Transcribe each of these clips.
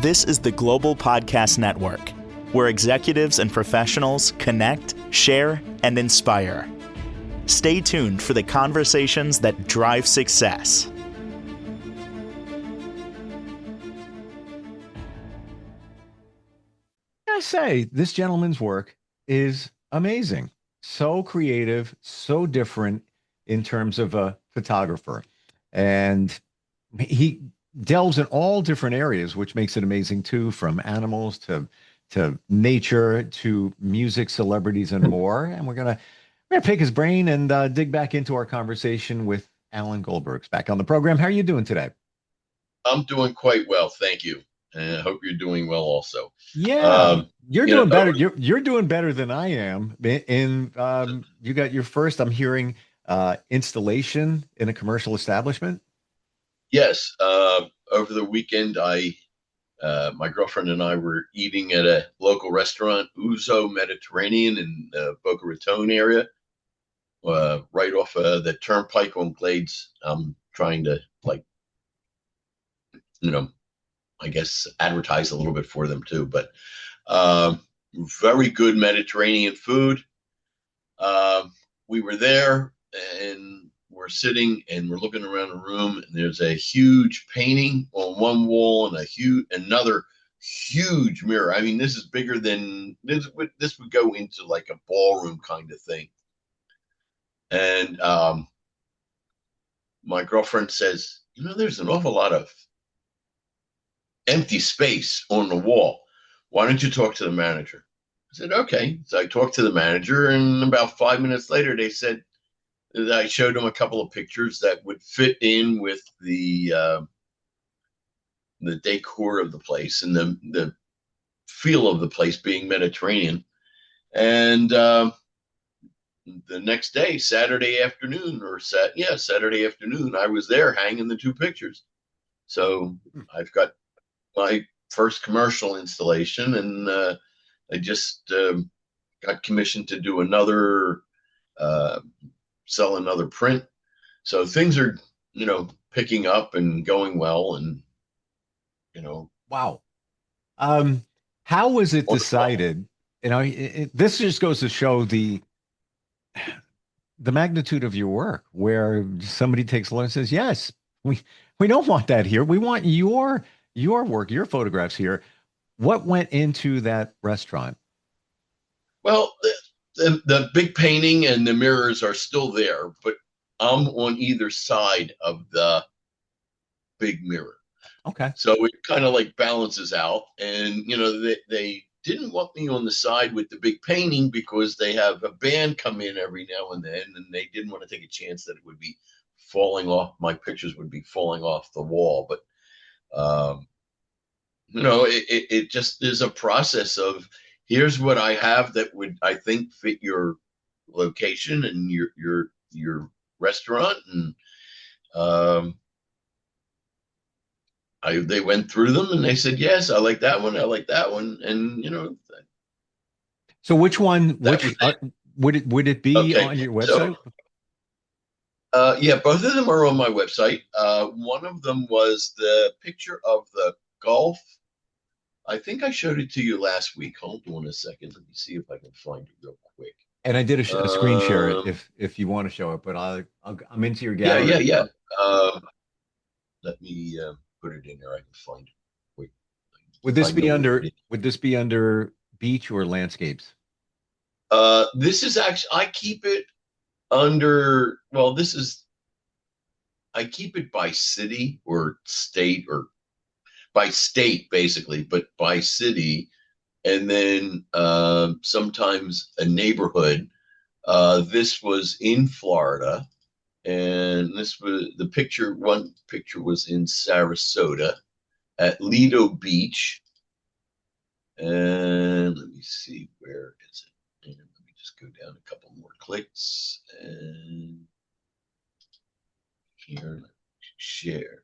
This is the Global Podcast Network, where executives and professionals connect, share, and inspire. Stay tuned for the conversations that drive success. I say this gentleman's work is amazing. So creative, so different in terms of a photographer. And he delves in all different areas, which makes it amazing too, from animals to nature to music, celebrities, and more. And we're gonna pick his brain and dig back into our conversation with Alan Goldberg's back on the program. How are you doing today? I'm doing quite well, thank you. And I hope you're doing well also. Yeah, you're you doing know, better. You're doing better than I am. You got your first, I'm hearing, installation in a commercial establishment. yes, over the weekend, my girlfriend and I were eating at a local restaurant, Uzo Mediterranean in the Boca Raton area, right off the turnpike on Glades. I'm trying to, you know, I guess advertise a little bit for them too, but very good Mediterranean food. We were there and we're sitting and we're looking around the room, and there's a huge painting on one wall and another huge mirror. I mean, this is bigger than this would go into like a ballroom kind of thing. And my girlfriend says, there's an awful lot of empty space on the wall. Why don't you talk to the manager? I said, okay. So I talked to the manager, and about 5 minutes later, they said that I showed them a couple of pictures that would fit in with the decor of the place and the feel of the place being Mediterranean. And the next day, Saturday afternoon, I was there hanging the two pictures. So I've got my first commercial installation, and I just got commissioned to do sell another print. So things are, picking up and going well, and Wow. How was it decided? This just goes to show the magnitude of your work, where somebody takes a look and says, "Yes, we don't want that here. We want your work, your photographs here." What went into that restaurant? Well, the big painting and the mirrors are still there, but I'm on either side of the big mirror. Okay. So it kind of like balances out. And, they didn't want me on the side with the big painting because they have a band come in every now and then, and they didn't want to take a chance that it would be falling off. My pictures would be falling off the wall. But, it just is a process of, here's what I have that would, I think, fit your location and your restaurant. And they went through them and they said, yes, I like that one. I like that one. And, So which one, would it be okay, on your website? Yeah, both of them are on my website. One of them was the picture of the Gulf. I think I showed it to you last week. Hold on a second. Let me see if I can find it real quick. And I did a screen share it if you want to show it, but I'm into your gallery. Yeah. Let me put it in there. I can find it. Wait, Would this be under beach or landscapes? This is actually, I keep it under, I keep it by city or state, or by state basically, but by city. And then sometimes a neighborhood. This was in Florida, and this was one picture was in Sarasota at Lido Beach. And let me see, where is it? And let me just go down a couple more clicks, and here, let me share.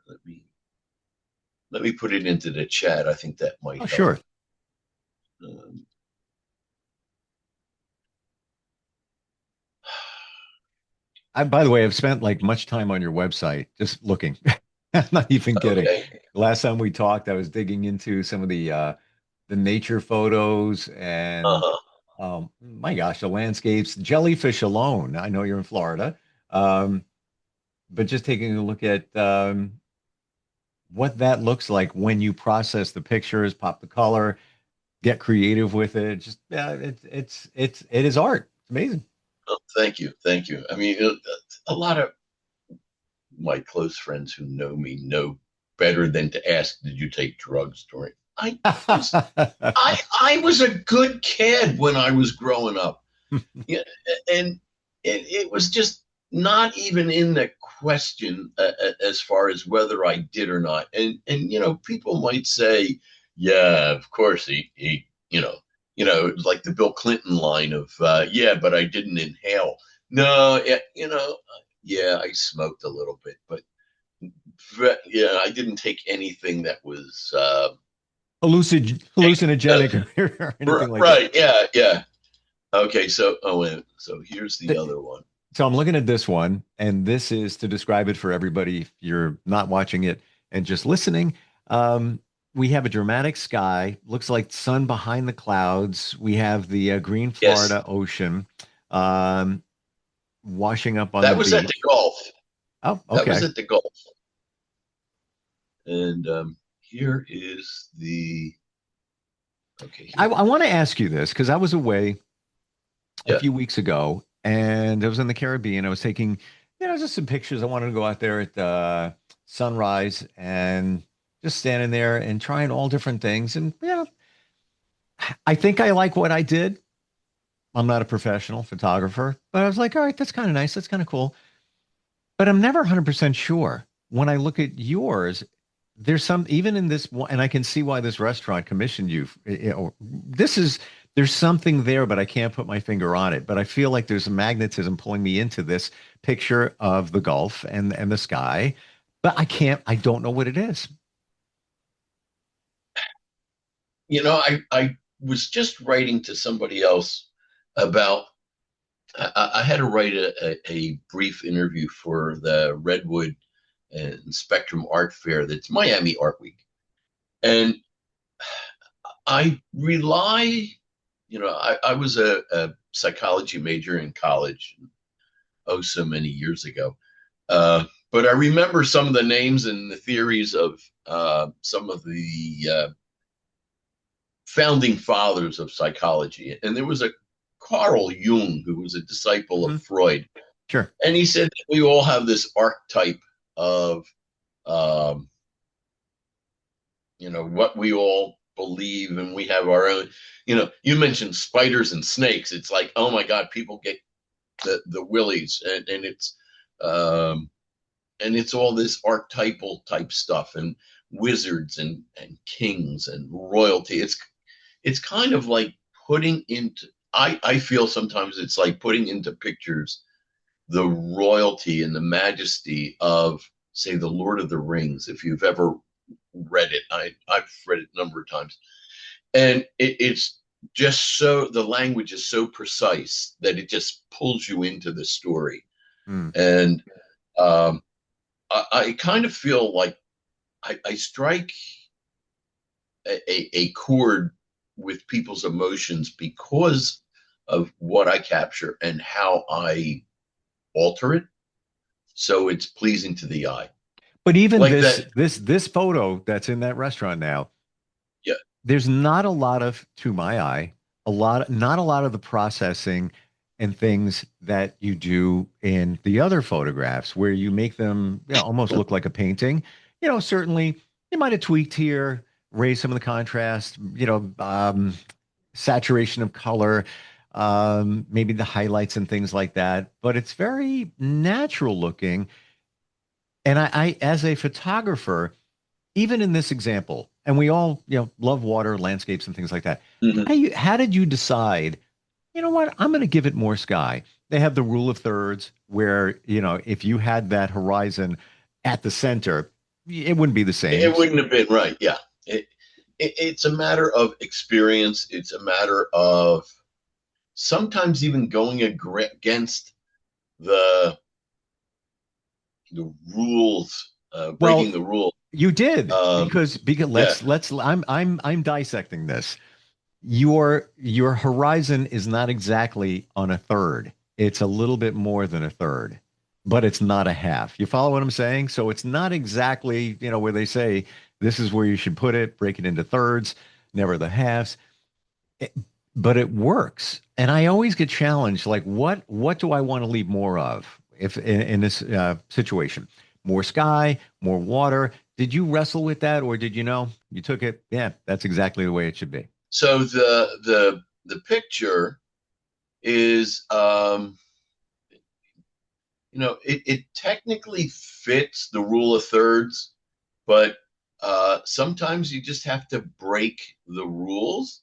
Let me put it into the chat. I think that might help. Sure. By the way, I've spent like much time on your website just looking. I'm not even kidding. Okay. Last time we talked, I was digging into some of the nature photos and Uh-huh. my gosh, the landscapes, jellyfish alone. I know you're in Florida, um, but just taking a look at what that looks like when you process the pictures, pop the color, get creative with it. Just yeah, it is art. It's amazing. Oh, thank you. Thank you. I mean, a lot of my close friends who know me know better than to ask, did you take drugs during? I was I was a good kid when I was growing up. Yeah, and it was just not even in the question as far as whether I did or not. And people might say, yeah, of course he like the Bill Clinton line of yeah, but I didn't inhale. No, yeah, I smoked a little bit, but yeah, I didn't take anything that was Hallucinogenic or anything like that. right. Yeah, yeah. Okay, so so here's the other one. So I'm looking at this one, and this is to describe it for everybody if you're not watching it and just listening. Um, we have a dramatic sky, looks like sun behind the clouds. We have the green Yes, Florida ocean um, washing up on the that was at beach. the golf. Oh, That was okay. at the golf. And here is the okay I, here. I want to ask you this because I was away a Yeah. few weeks ago, and I was in the Caribbean. I was taking, just some pictures. I wanted to go out there at sunrise and just standing there and trying all different things. And I think I like what I did. I'm not a professional photographer, but I was like, all right, that's kind of nice. That's kind of cool. But I'm never 100% sure. When I look at yours, there's some, even in this one, and I can see why this restaurant commissioned you. This is, there's something there, but I can't put my finger on it. But I feel like there's a magnetism pulling me into this picture of the Gulf and the sky. But I don't know what it is. I was just writing to somebody else about I had to write a brief interview for the Redwood and Spectrum Art Fair that's Miami Art Week. And I rely, I was a psychology major in college, oh, so many years ago. But I remember some of the names and the theories of some of the founding fathers of psychology. And there was a Carl Jung, who was a disciple of Hmm. Freud. Sure. And he said that we all have this archetype of, um, what we all believe, and we have our own. You mentioned spiders and snakes. It's like, oh my God, people get the willies, um, and it's all this archetypal type stuff, and wizards and kings and royalty. It's kind of like putting into. I feel sometimes it's like putting into pictures the royalty and the majesty of, say, the Lord of the Rings. If you've ever read it, I've read it a number of times, and it's just so the language is so precise that it just pulls you into the story. Hmm. And um, I kind of feel like I strike a chord with people's emotions because of what I capture and how I alter it so it's pleasing to the eye. But even Like this that, this this photo that's in that restaurant now, yeah. there's not a lot of, to my eye, not a lot of the processing and things that you do in the other photographs where you make them, almost look like a painting. Certainly you might have tweaked here, raised some of the contrast, saturation of color, maybe the highlights and things like that, but it's very natural looking. And as a photographer, even in this example, and we all, love water, landscapes, and things like that. Mhm. How did you decide, what, I'm going to give it more sky? They have the rule of thirds where, if you had that horizon at the center, it wouldn't be the same. It wouldn't have been right. Yeah. It's a matter of experience. It's a matter of sometimes even going against the the rules Well, breaking the rule. you did Um, because yeah. let's I'm dissecting this. Your horizon is not exactly on a third. It's a little bit more than a third, but it's not a half. You follow what I'm saying? So it's not exactly, where they say this is where you should put it, break it into thirds, never the halves. It- but it works. And I always get challenged like what do I want to leave more of if in this situation? More sky, more water. Did you wrestle with that or did you know you took it? Yeah, that's exactly the way it should be. So the picture is it technically fits the rule of thirds, but sometimes you just have to break the rules,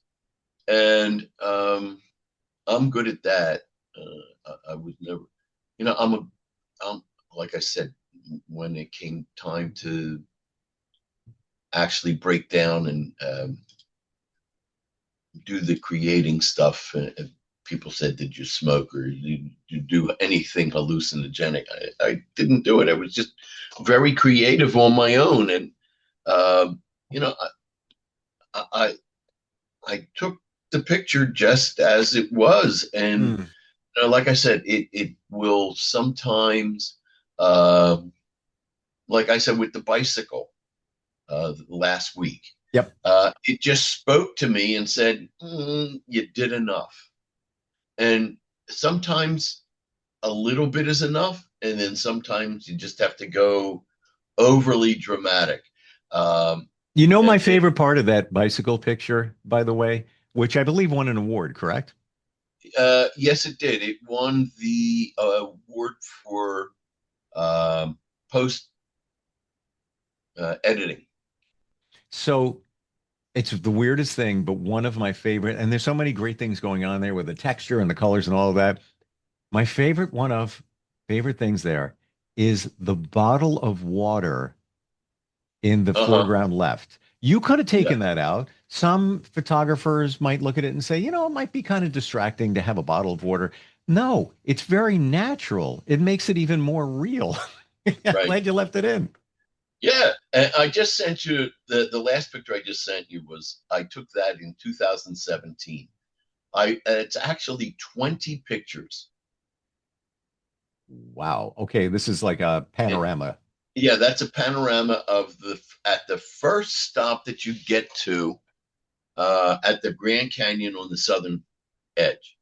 and I'm good at that. I was never, I'm like I said, when it came time to actually break down and do the creating stuff, people said, "Did you smoke or did you do anything hallucinogenic?" I didn't do it. I was just very creative on my own, and um, you know, I, I I took the picture just as it was, and Mm. like I said, it will sometimes, uh, like I said with the bicycle last week, Yep. it just spoke to me and said, "You did enough." And sometimes a little bit is enough, and then sometimes you just have to go overly dramatic. Um, You know my and, and favorite part of that bicycle picture, by the way, which I believe won an award, correct? yes, it did. It won the award for post editing. So it's the weirdest thing, but one of my favorite, and there's so many great things going on there with the texture and the colors and all of that. My favorite one of favorite things there is the bottle of water in the Uh huh. foreground left. You could have Yeah. taken that out. Some photographers might look at it and say, it might be kind of distracting to have a bottle of water. No, it's very natural. It makes it even more real. I'm Right. glad you left it in. Yeah. And I just sent you the last picture I just sent you was I took that in 2017. It's actually 20 pictures. Wow. Okay, this is like a panorama. Yeah, that's a panorama of the at the first stop that you get to at the Grand Canyon on the southern edge.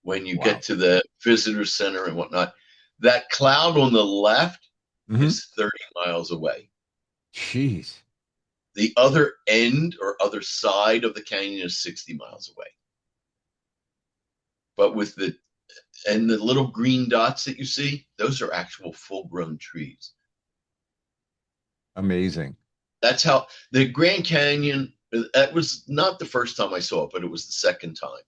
When you get Wow. to the visitor center and whatnot, that cloud on the left Hmm. is 30 miles away. Jeez. The other end or other side of the canyon is 60 miles away. But with the little green dots that you see, those are actual full grown trees. Amazing. That's how the Grand Canyon, that was not the first time I saw it, but it was the second time.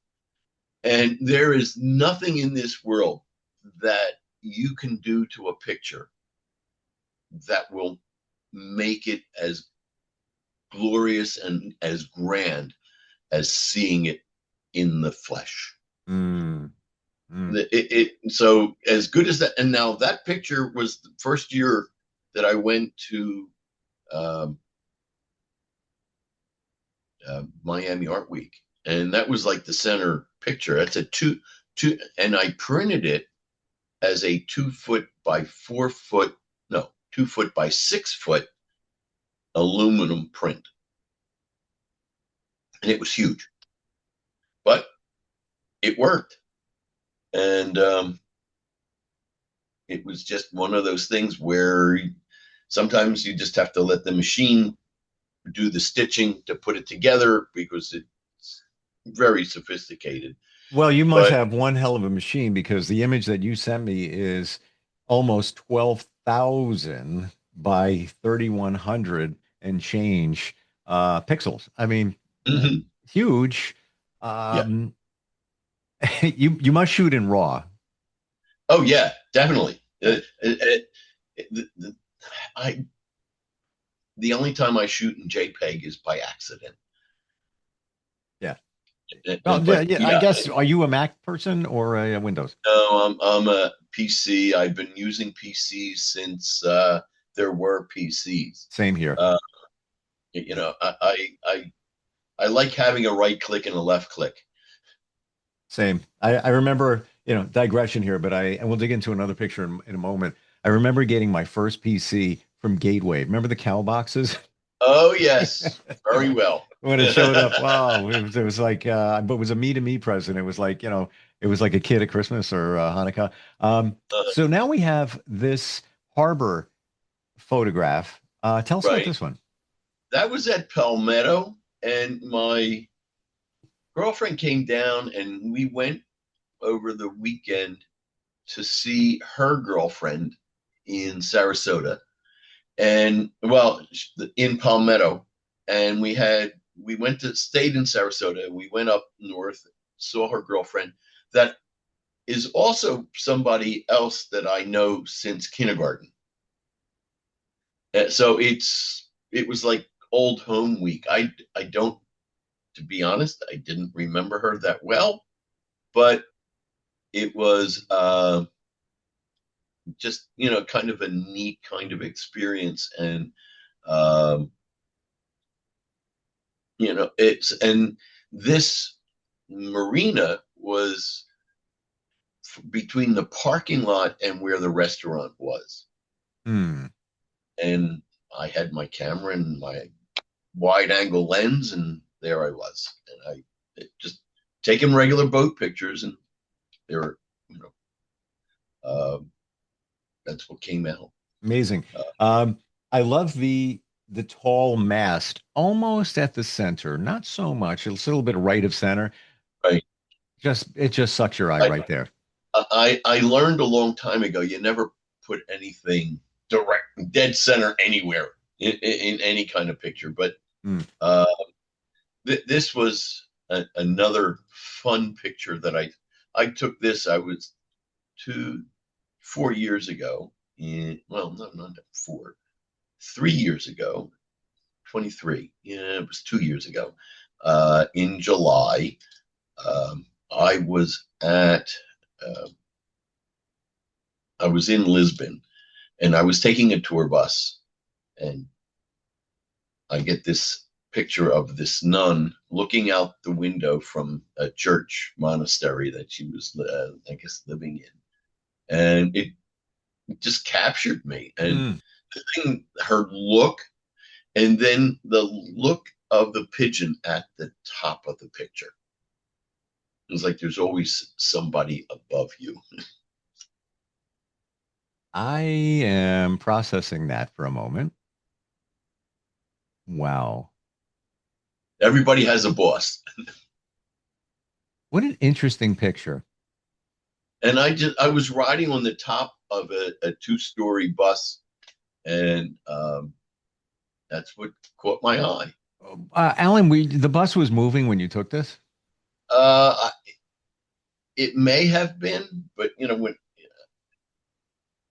And there is nothing in this world that you can do to a picture that will make it as glorious and as grand as seeing it in the flesh. Mm, mm. So as good as that, and now that picture was the first year that I went to um, Miami Art Week, and that was like the center picture. That's a two, and I printed it as a 2 foot by 4 foot, no, 2 foot by 6 foot aluminum print, and it was huge, but it worked, and it was just one of those things where sometimes you just have to let the machine do the stitching to put it together because it's very sophisticated. Well, you must But have one hell of a machine because the image that you sent me is almost 12,000 by 3,100 and change pixels. I mean, mhm, huge. yeah, Um, you must shoot in RAW. oh yeah, definitely. Yeah. I the only time I shoot in JPEG is by accident. Yeah. Well, yeah, But yeah. I yeah, guess, are you a Mac person or a Windows? no, I'm a PC. I've been using PC since there were PCs. Same here. You know, I like having a right click and a left click. Same. I remember, digression here, but and we'll dig into another picture in a moment. I remember getting my first PC from Gateway. Remember the cow boxes? Oh yes, very well. When it showed up, wow, it was like, but it was a me to me present. It was like, it was like a kid at Christmas or Hanukkah. So now we have this harbor photograph. Tell us about Right. this one. That was at Palmetto, and my girlfriend came down, and we went over the weekend to see her girlfriend in Sarasota, and well, in Palmetto, and stayed in Sarasota. We went up north, saw her girlfriend. That is also somebody else that I know since kindergarten. So it was like old home week. I don't, to be honest, I didn't remember her that well, but it was just kind of a neat kind of experience. And um, and this marina was between the parking lot and where the restaurant was. Hmm. And I had my camera and my wide angle lens, and there I was. And just taking regular boat pictures, and they were, uh, that's what came out. Amazing. Uh, I love the tall mast almost at the center. Not so much. It's a little bit right of center. right. It just sucks your eye I, right there. I learned a long time ago, you never put anything direct, dead center anywhere in any kind of picture. But Hmm. this was another fun picture that I took. This I was 4 years ago. Well, no, not 4, 3 years ago. 23. Yeah, it was 2 years ago. In July, I was at. Uh, I was in Lisbon, and I was taking a tour bus, and I get this picture of this nun looking out the window from a church monastery that she was, I guess, living in, and it just captured me. And Hmm. the thing, her look, and then the look of the pigeon at the top of the picture. It was like there's always somebody above you. I am processing that for a moment. Wow. Everybody has a boss. What an interesting picture. And I was riding on the top of a 2-story bus, and that's what caught my eye. Alan, the bus was moving when you took this? Uh, it may have been, but when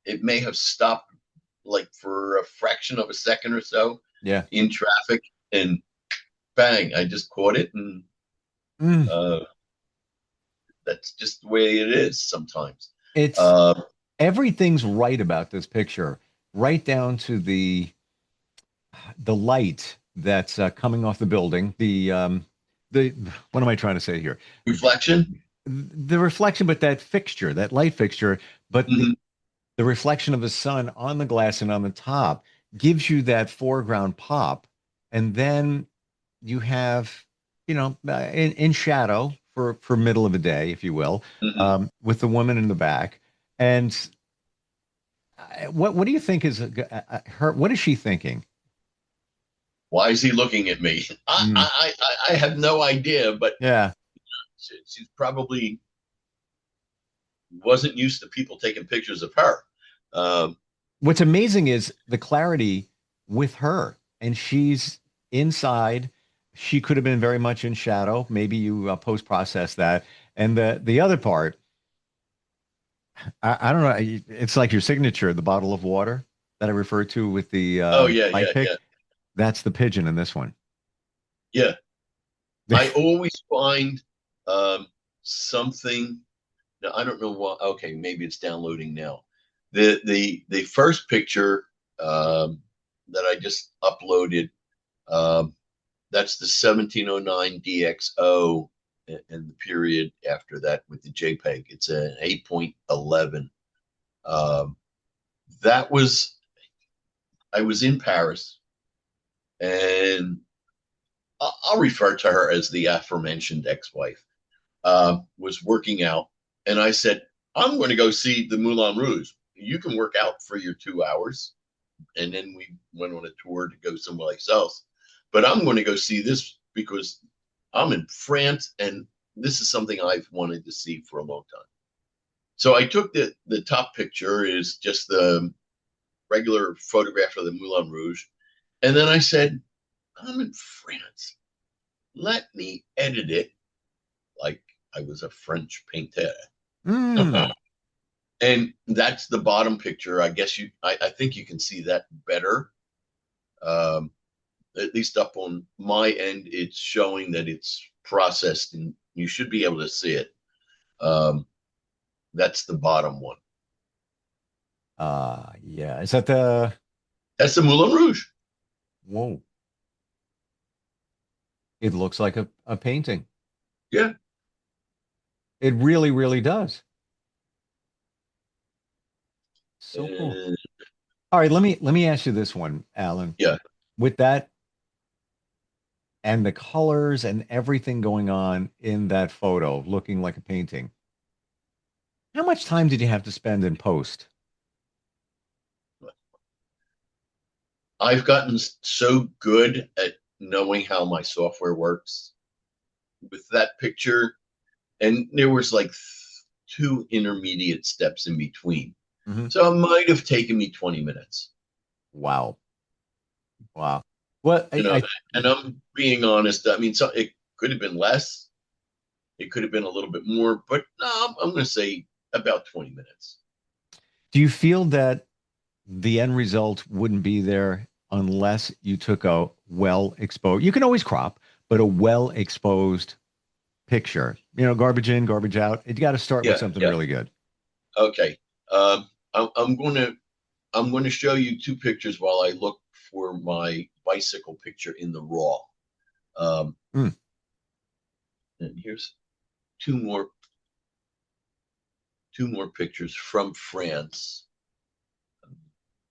it may have stopped like for a fraction of a second or so Yeah. in traffic, and bang, I just caught it, and Mm. uh, that's just the way it is sometimes. It's Uh, Everything's right about this picture, right down to the light that's coming off the building. The what am I trying to say here? Reflection. The reflection, but that fixture, that light fixture, but Mhm. the reflection of the sun on the glass and on the top gives you that foreground pop, and then you have, in shadow for middle of the day, if you will, Mhm. with the woman in the back. And what do you think is her? What is she thinking? Why is he looking at me? Mm, I have no idea, but yeah. she's probably wasn't used to people taking pictures of her. Um, What's amazing is the clarity with her, and she's inside. She could have been very much in shadow. Maybe you post process that. And the other part, I don't know. It's like your signature, the bottle of water that I referred to with the oh yeah, light yeah, yeah, pick. That's the pigeon in this one. yeah. I always find something. Now, I don't know what. Okay, maybe it's downloading now. The first picture that I just uploaded. Um, that's the 1709 DXO and the period after that with the JPEG. It's an 8.11. Um, that was, I was in Paris, and I'll refer to her as the aforementioned ex-wife, was working out. And I said, I'm going to go see the Moulin Rouge. You can work out for your 2 hours. And then we went on a tour to go someplace else. But I'm going to go see this because I'm in France and this is something I've wanted to see for a long time. So I took the top picture is just the regular photograph of the Moulin Rouge. And then I said, I'm in France. Let me edit it like I was a French painter. Mm. And that's the bottom picture. I guess I think you can see that better. Um, at least up on my end, it's showing that it's processed and you should be able to see it. That's the bottom one. Yeah. Is that the That's the Moulin Rouge. whoa? It looks like a painting. Yeah. It really, really does. So cool. Uh, All right, let me ask you this one, Alan. yeah. With that and the colors and everything going on in that photo, looking like a painting, how much time did you have to spend in post? I've gotten so good at knowing how my software works with that picture. And there was like two intermediate steps in between. Mhm. So it might have taken me 20 minutes. Wow. Wow. Well, You know, and I'm being honest. I mean, so it could have been less. It could have been a little bit more, but no, I'm going to say about 20 minutes. do you feel that the end result wouldn't be there unless you took a well exposed, you can always crop, but a well exposed picture, garbage in, garbage out. You got to start with Yeah, something yeah. really good. Okay. I'm going to show you two pictures while I look for my bicycle picture in the raw. Um, Mm. and here's two more pictures from France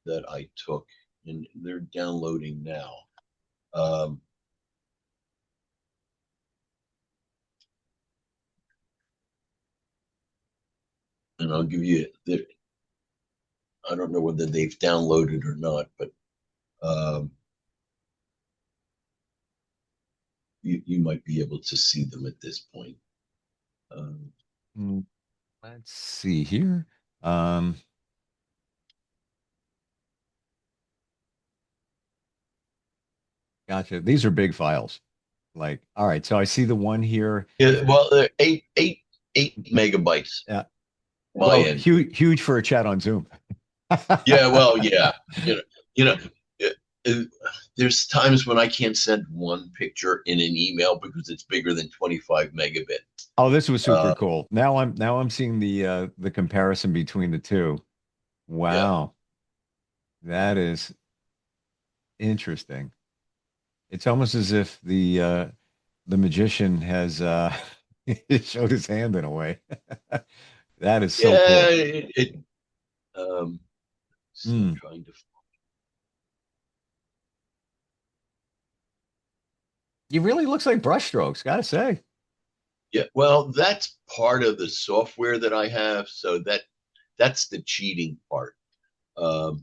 that I took, and they're downloading now. Um, and I'll give you I don't know whether they've downloaded or not, but um, you might be able to see them at this point. Um, Mm. Let's see here. Um, gotcha. These are big files. Like, all right, so I see the one here. yeah, well, they're eight megabytes. Yeah. My Well, end. huge for a chat on Zoom. Yeah, well, yeah. You know, you know, it, it, there's times when I can't send one picture in an email because it's bigger than 25 megabit. Oh, this was super Uh, cool. Now I'm seeing the comparison between the two. yeah, Wow, that is interesting. It's almost as if the magician has showed his hand in a way. That is so yeah. cool. Um, see, I'm Mm. trying to. It really looks like brushstrokes, gotta say. Yeah, well, that's part of the software that I have, so that's the cheating part. Let's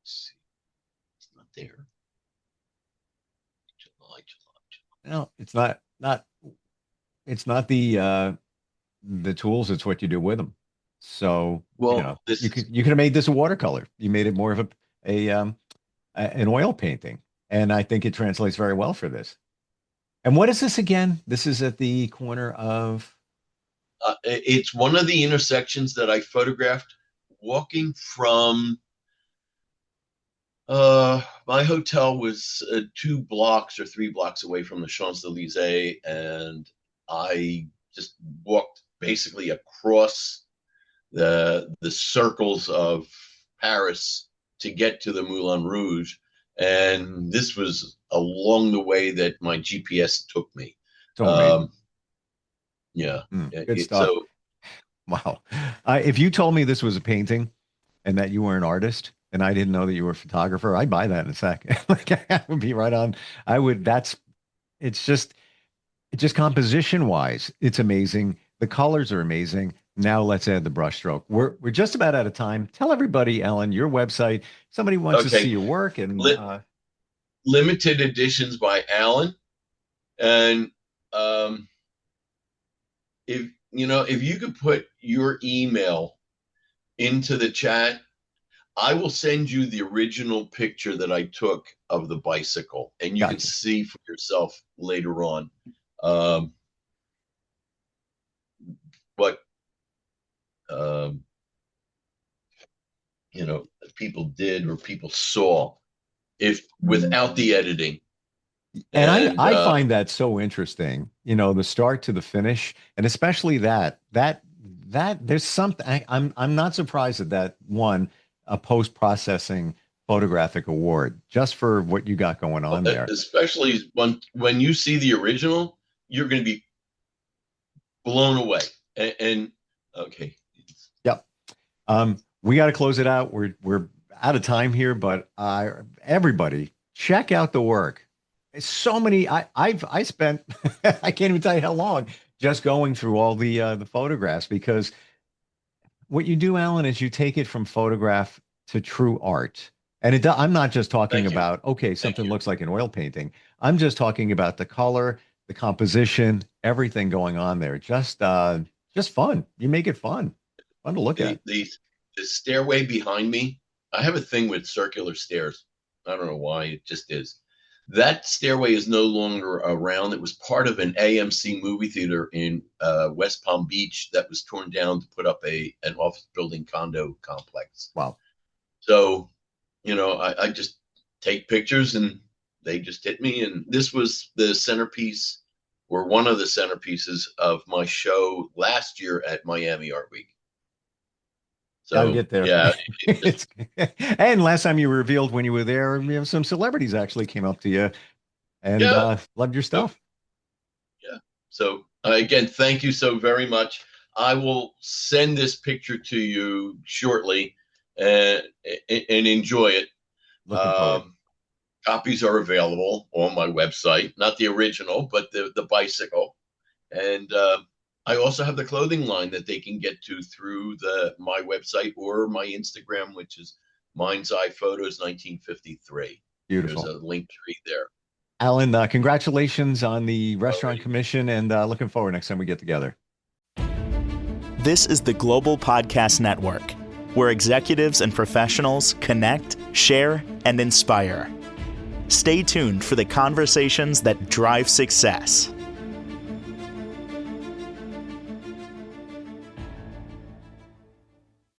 see, it's not there. July. No, it's not the tools, it's what you do with them. So, Well, this you is could have made this a watercolor. You made it more of an oil painting. And I think it translates very well for this. And what is this again? This is at the corner of it's one of the intersections that I photographed walking from. My hotel was 2 blocks or 3 blocks away from the Champs Elysees, and I just walked basically across the circles of Paris to get to the Moulin Rouge. And this was along the way that my GPS took me. So amazing. Yeah. Good stuff. So, Wow. If you told me this was a painting and that you were an artist and I didn't know that you were a photographer, I'd buy that in a sec. Like I would be right on. It's just composition wise, it's amazing. The colors are amazing. Now let's add the brushstroke. We're just about out of time. Tell everybody, Ellen, your website. Somebody wants to see your work and limited editions by Alan. And if you could put your email into the chat, I will send you the original picture that I took of the bicycle, and you can see for yourself later on what people did or people saw if without the editing. And I find that so interesting, the start to the finish, and especially that there's something. I'm not surprised that won a post-processing photographic award just for what you got going on there. Especially when you see the original, you're going to be blown away. And okay. Yep. We got to close it out. We're out of time here, but everybody check out the work. It's so many. I spent I can't even tell you how long just going through all the photographs, because what you do, Alan, is you take it from photograph to true art. And I'm not just talking about, something looks like an oil painting. I'm just talking about the color, the composition, everything going on there. Just fun. You make it fun to look at. The stairway behind me, I have a thing with circular stairs. I don't know why, it just is. That stairway is no longer around. It was part of an AMC movie theater in West Palm Beach that was torn down to put up an office building condo complex. Wow. So, I just take pictures and they just hit me. And this was the centerpiece, or one of the centerpieces of my show last year at Miami Art Week. So, gotta get there. Yeah. And last time you revealed when you were there, some celebrities actually came up to you and loved your stuff. Yeah. So again, thank you so very much. I will send this picture to you shortly and enjoy it. Looking forward. Copies are available on my website, not the original, but the bicycle. And I also have the clothing line that they can get to through my website or my Instagram, which is Mind's Eye Photos 1953. Beautiful. There's a link tree there. Alan, congratulations on the restaurant commission, and looking forward next time we get together. This is the Global Podcast Network, where executives and professionals connect, share, and inspire. Stay tuned for the conversations that drive success.